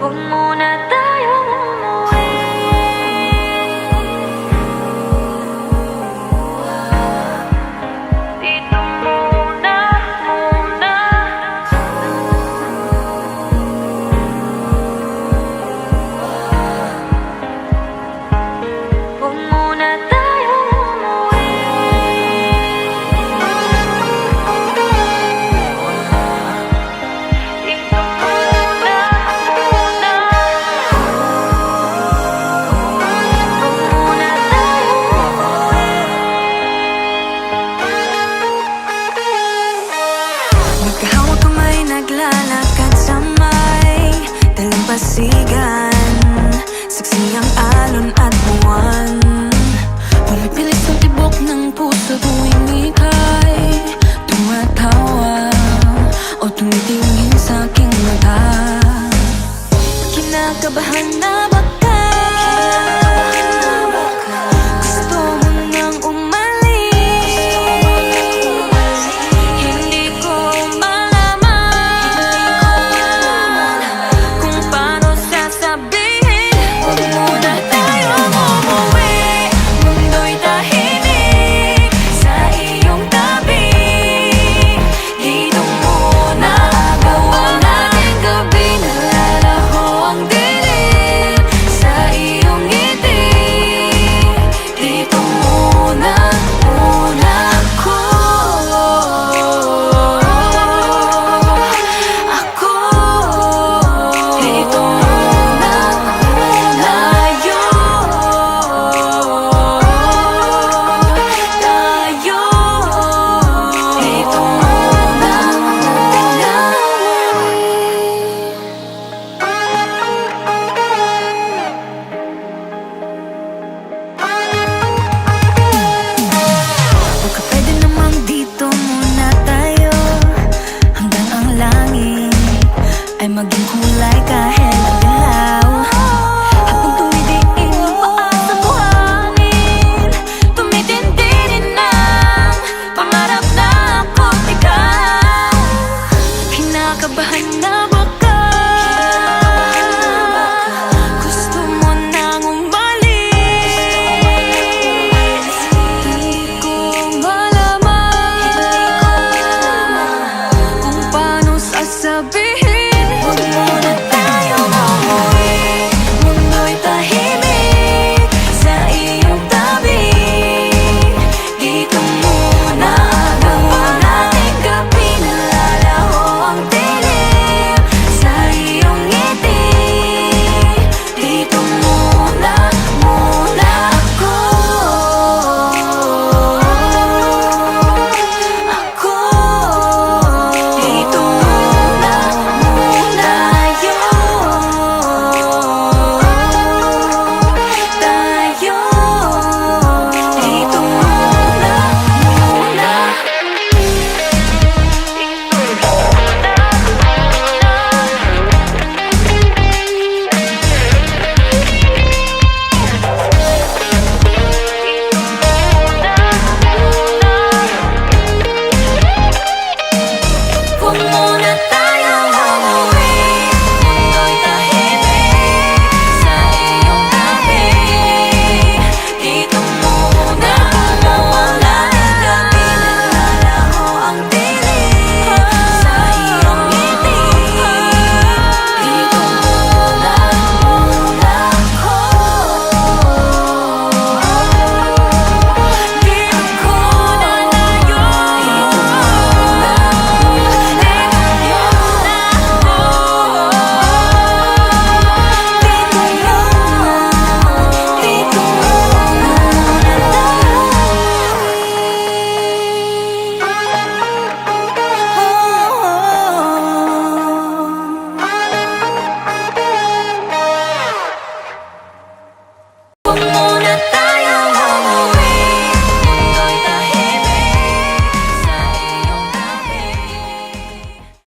Huwag muna tayong umuwi. Dito muna, muna. Huwag muna tayong umuwi. Dito muna, muna. Huwag muna tayong umuwi. Magkahawak kamay, naglalakad sa may dalampasigan. Saksi ang alon at buwan. Pumipilit sa tibok ng puso tuwing ika'y tumatawa o tumitingin sa aking mata. Kinakabahan na baka gusto mo nang umalis. Hindi ko malaman kung paano sasabihin. Huwag muna tayong umuwi. Mundo'y tahimik sa iyong tabi. Dito muna gawa natin gabi. Nalalaho ang dilim sa iyong ngiti. Dito muna, muna ako. Dito muna, muna tayo. Dito muna, muna. Baka pwede namang dito muna tayo hanggang ang langit ay maging kulay kahit dilaw. Habang tumidiin ang paa sa buhangin, tumitindi din ang pangarap na ako't ikaw. Kinakabahan na baka gusto mo nang umalis. Hindi ko malaman kung paano sasabihin. Huwag muna